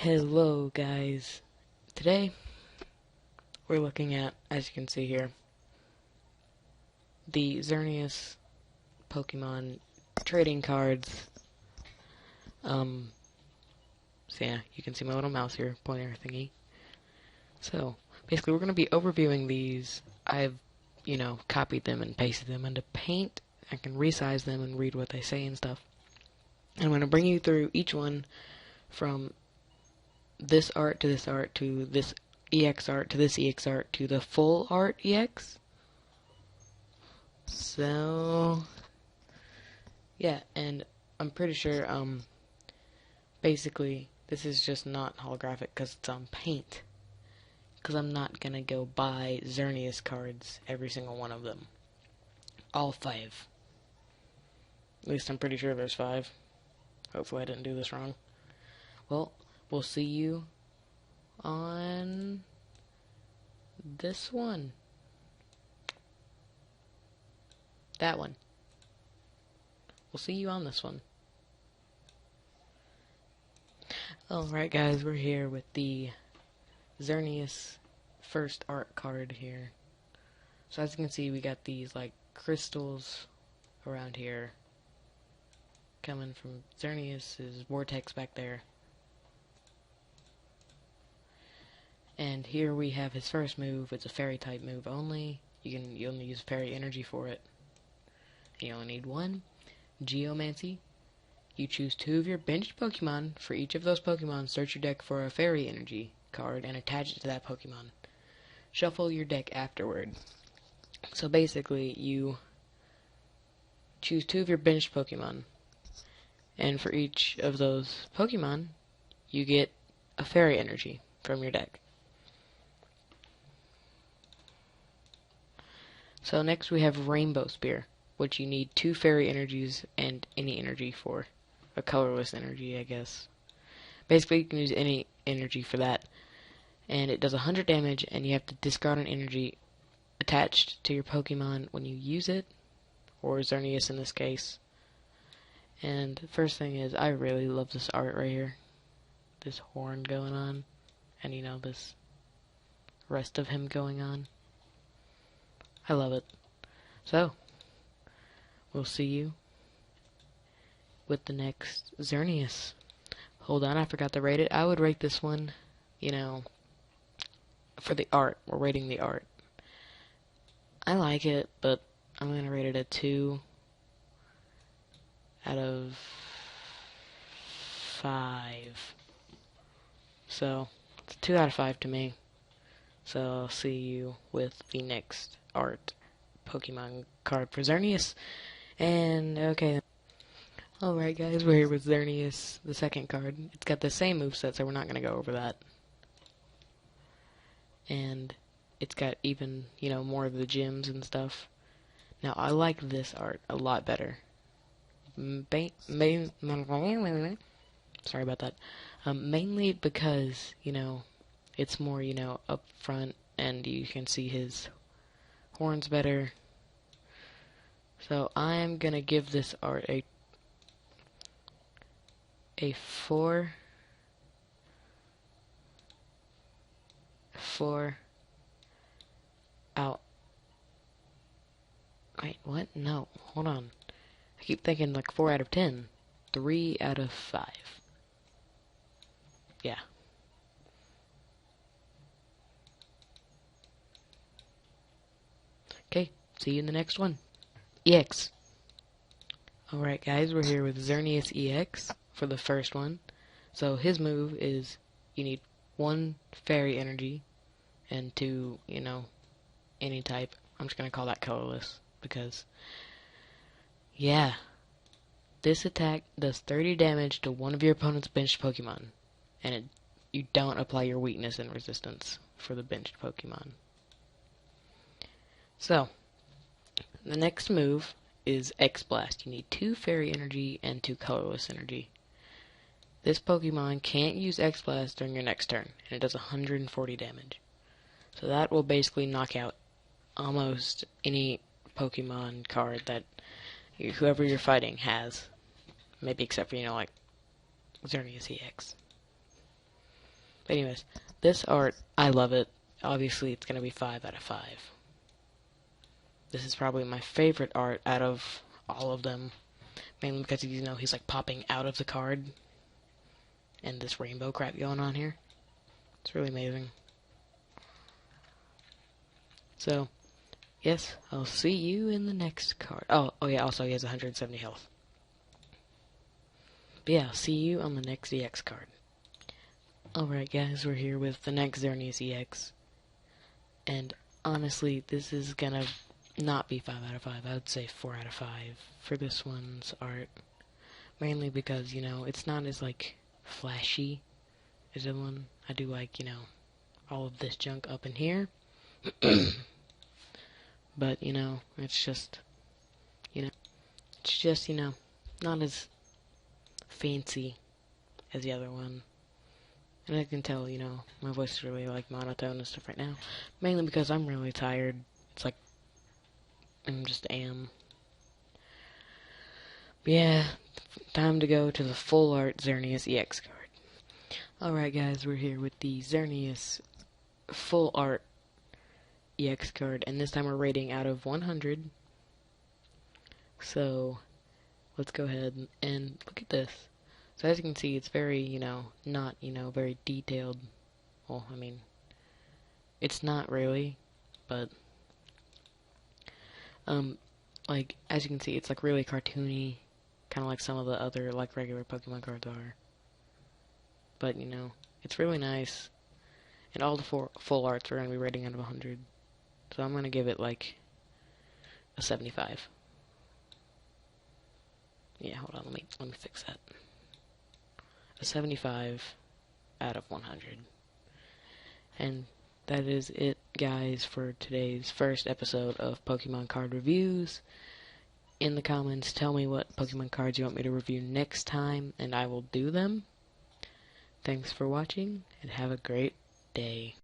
Hello guys, today we're looking at, as you can see here, the Xerneas Pokemon trading cards. So yeah, you can see my little mouse here, pointer thingy. So, basically we're going to be overviewing these. I've, copied them and pasted them into Paint. I can resize them and read what they say and stuff. And I'm going to bring you through each one from this art to this art to this EX art to this EX art to the full art EX. So, yeah, and I'm pretty sure, basically, this is just not holographic because it's on Paint. Because I'm not gonna go buy Xerneas cards, every single one of them. All 5. At least I'm pretty sure there's 5. Hopefully I didn't do this wrong. Well, we'll see you on this one. That one. We'll see you on this one. Alright guys, we're here with the Xerneas first art card here. So as you can see, we got these like crystals around here coming from Xerneas' vortex back there. And here we have his first move. It's a fairy type move only. You only use fairy energy for it. You only need 1. Geomancy. You choose 2 of your benched Pokemon. For each of those Pokemon, search your deck for a fairy energy card and attach it to that Pokemon. Shuffle your deck afterward. So basically, you choose 2 of your benched Pokemon. And for each of those Pokemon, you get a fairy energy from your deck. So next we have Rainbow Spear, which you need 2 fairy energies and any energy for. A colorless energy, I guess. Basically, you can use any energy for that. And it does 100 damage, and you have to discard an energy attached to your Pokemon when you use it, or Xerneas in this case. And the first thing is, I really love this art right here. This horn going on, and this rest of him going on. I love it. So, we'll see you with the next Xerneas. Hold on, I forgot to rate it. I would rate this one, for the art. We're rating the art. I like it, but I'm going to rate it a 2 out of 5. So, it's a 2 out of 5 to me. So, I'll see you with the next art Pokemon card for Xerneas. And, okay. Alright guys, we're here with Xerneas, the second card. It's got the same moveset, so we're not going to go over that. And it's got even, more of the gyms and stuff. Now, I like this art a lot better. Sorry about that. Mainly because, it's more, up front, and you can see his horns better. So, I'm gonna give this art a 4 out. Wait, what? No, hold on. I keep thinking like 4 out of 10. 3 out of 5. Yeah. Okay, see you in the next one. EX. Alright guys, we're here with Xerneas EX for the first one. So his move is you need 1 fairy energy and 2, any type. I'm just gonna call that colorless because, yeah. This attack does 30 damage to one of your opponent's benched Pokemon. And you don't apply your weakness and resistance for the benched Pokemon. So, the next move is X-Blast. You need 2 fairy energy and 2 colorless energy. This Pokemon can't use X-Blast during your next turn, and it does 140 damage. So that will basically knock out almost any Pokemon card that whoever you're fighting has. Maybe except for, like, Xerneas EX. But anyways, this art, I love it. Obviously, it's going to be 5 out of 5. This is probably my favorite art out of all of them. Mainly because, you know, he's like popping out of the card. And this rainbow crap going on here. It's really amazing. So, yes, I'll see you in the next card. Oh yeah, also he has 170 health. But yeah, I'll see you on the next EX card. Alright guys, we're here with the next Xerneas EX. And honestly, this is gonna not be 5 out of 5. I would say 4 out of 5 for this one's art. Mainly because, you know, it's not as, like, flashy as the one. I do like, you know, all of this junk up in here. But, you know, it's just, you know, not as fancy as the other one. And I can tell, you know, my voice is really, like, monotone and stuff right now. Mainly because I'm really tired. It's like, I just am. But yeah, time to go to the full art Xerneas EX card. Alright guys, we're here with the Xerneas full art EX card, and this time we're rating out of 100. So, let's go ahead and look at this. So as you can see, it's very, you know, not, you know, very detailed. Well, I mean, it's not really, but, like, as you can see, it's, like, really cartoony, kind of like some of the other, like, regular Pokemon cards are. But, you know, it's really nice, and all the full arts are going to be rating out of 100. So I'm going to give it, like, a 75. Yeah, hold on, let me fix that. A 75 out of 100. And that is it, guys, for today's first episode of Pokemon Card Reviews. In the comments, tell me what Pokemon cards you want me to review next time, and I will do them. Thanks for watching, and have a great day.